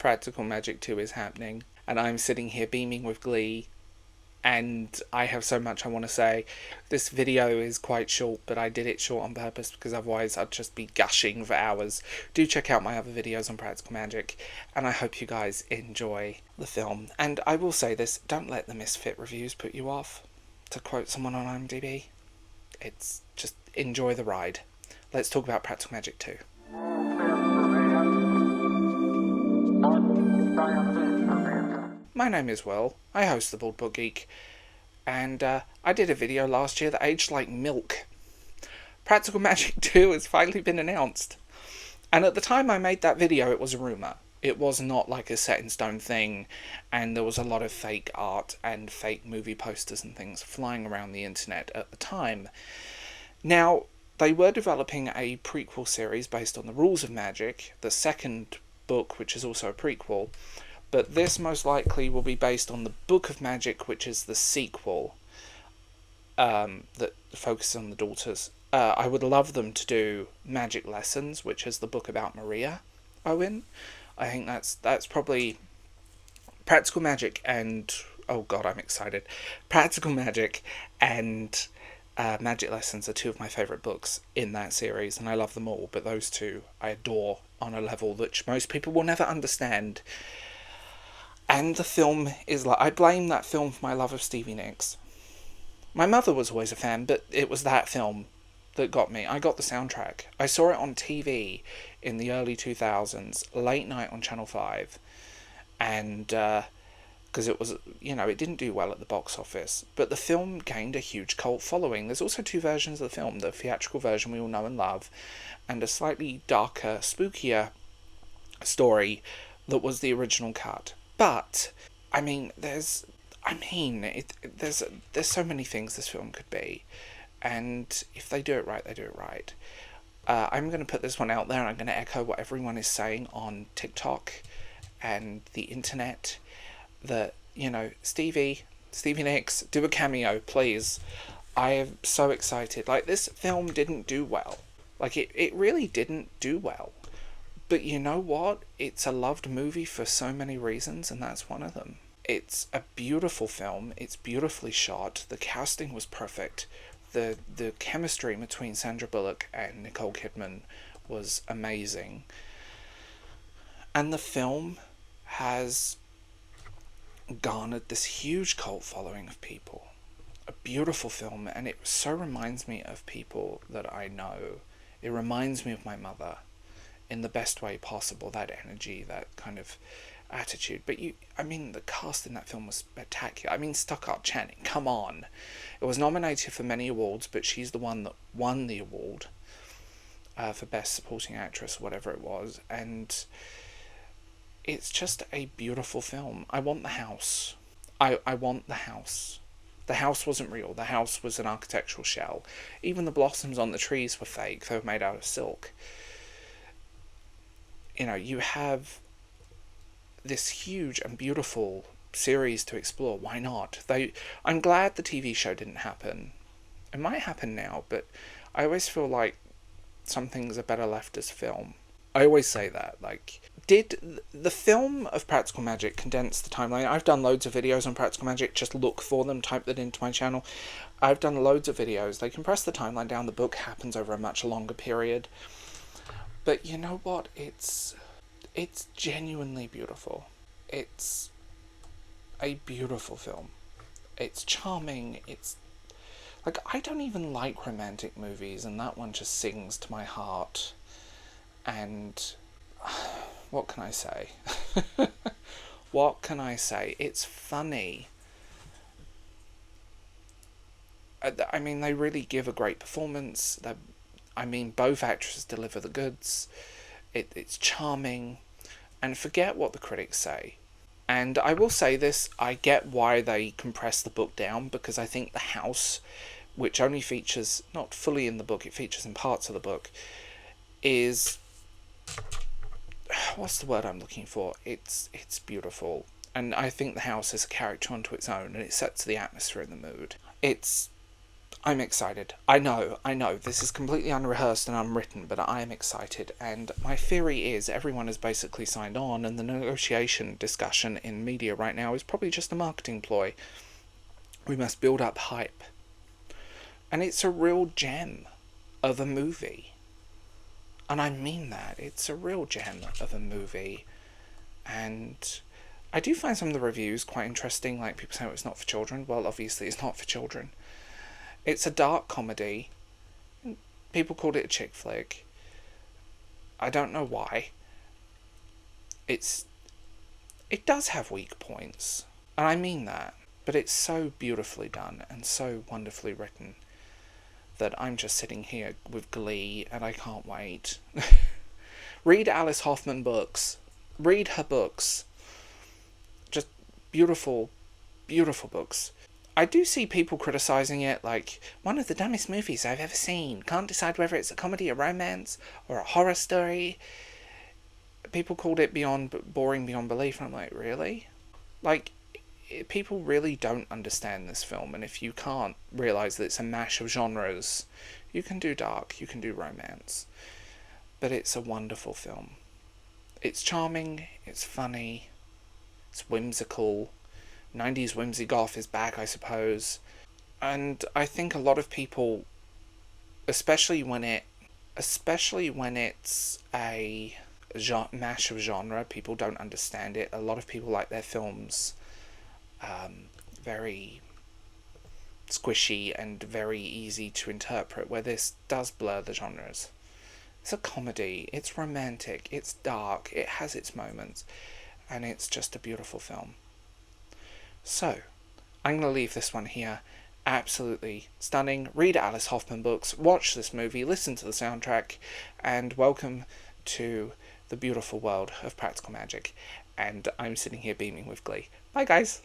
Practical Magic 2 is happening, and I'm sitting here beaming with glee, and I have so much I want to say. This video is quite short, but I did it short on purpose because otherwise I'd just be gushing for hours. Do check out my other videos on Practical Magic, and I hope you guys enjoy the film. And I will say this, don't let the misfit reviews put you off. To quote someone on IMDb, it's just enjoy the ride. Let's talk about Practical Magic 2. My name is Will, I host the Bald Book Geek, and I did a video last year that aged like milk. Practical Magic 2 has finally been announced. And at the time I made that video, it was a rumour. It was not like a set-in-stone thing, and there was a lot of fake art and fake movie posters and things flying around the internet at the time. Now, they were developing a prequel series based on the rules of magic, the second book, which is also a prequel, but this most likely will be based on the Book of Magic, which is the sequel, that focuses on the daughters. I would love them to do Magic Lessons, which is the book about Maria Owen. I think that's probably Practical Magic and... oh god, I'm excited. Practical Magic and Magic Lessons are two of my favourite books in that series, and I love them all, but those two I adore on a level that most people will never understand. And the film is like... I blame that film for my love of Stevie Nicks. My mother was always a fan, but it was that film that got me. I got the soundtrack. I saw it on TV in the early 2000s, late night on Channel 5. And, because it was, it didn't do well at the box office. But the film gained a huge cult following. There's also two versions of the film. The theatrical version we all know and love, and a slightly darker, spookier story that was the original cut. But, there's so many things this film could be, and if they do it right, they do it right. I'm going to put this one out there, and I'm going to echo what everyone is saying on TikTok and the internet, that, Stevie Nicks, do a cameo, please. I am so excited. This film didn't do well. It really didn't do well. But you know what? It's a loved movie for so many reasons, and that's one of them. It's a beautiful film. It's beautifully shot. The casting was perfect. The chemistry between Sandra Bullock and Nicole Kidman was amazing. And the film has garnered this huge cult following of people. A beautiful film, and it so reminds me of people that I know. It reminds me of my mother. In the best way possible, that energy, that kind of attitude. But the cast in that film was spectacular. Stockard Channing, come on. It was nominated for many awards, but she's the one that won the award for Best Supporting Actress, whatever it was. And it's just a beautiful film. I want the house. I want the house. The house wasn't real. The house was an architectural shell. Even the blossoms on the trees were fake. They were made out of silk. You have this huge and beautiful series to explore. Why not? I'm glad the TV show didn't happen. It might happen now, but I always feel like some things are better left as film. I always say that. Did the film of Practical Magic condense the timeline? I've done loads of videos on Practical Magic. Just look for them, type that into my channel. I've done loads of videos. They compress the timeline down. The book happens over a much longer period. But you know what? It's genuinely beautiful. It's a beautiful film. It's charming. It's... I don't even like romantic movies, and that one just sings to my heart. And... what can I say? What can I say? It's funny. They really give a great performance. Both actresses deliver the goods. It's charming. And forget what the critics say. And I will say this, I get why they compress the book down, because I think the house, which only features, not fully in the book, it features in parts of the book, is... what's the word I'm looking for? It's beautiful. And I think the house is a character unto its own, and it sets the atmosphere and the mood. I'm excited. I know, this is completely unrehearsed and unwritten, but I am excited, and my theory is everyone has basically signed on, and the negotiation discussion in media right now is probably just a marketing ploy. We must build up hype. And it's a real gem of a movie. And I mean that. It's a real gem of a movie. And I do find some of the reviews quite interesting, like people saying it's not for children. Well, obviously it's not for children. It's a dark comedy. People called it a chick flick. I don't know why. It does have weak points. And I mean that. But it's so beautifully done and so wonderfully written that I'm just sitting here with glee and I can't wait. Read Alice Hoffman books. Read her books. Just beautiful, beautiful books. I do see people criticising it like, one of the dumbest movies I've ever seen. Can't decide whether it's a comedy, a romance, or a horror story. People called it boring beyond belief, and I'm like, really? Like, people really don't understand this film, and if you can't realise that it's a mash of genres, you can do dark, you can do romance. But it's a wonderful film. It's charming, it's funny, it's whimsical. 90s whimsy goth is back, I suppose. And I think a lot of people, especially when it's a mash of genre, people don't understand it. A lot of people like their films very squishy and very easy to interpret, where this does blur the genres. It's a comedy, it's romantic, it's dark, it has its moments, and it's just a beautiful film. So, I'm going to leave this one here. Absolutely stunning. Read Alice Hoffman books, watch this movie, listen to the soundtrack, and welcome to the beautiful world of practical magic. And I'm sitting here beaming with glee. Bye, guys.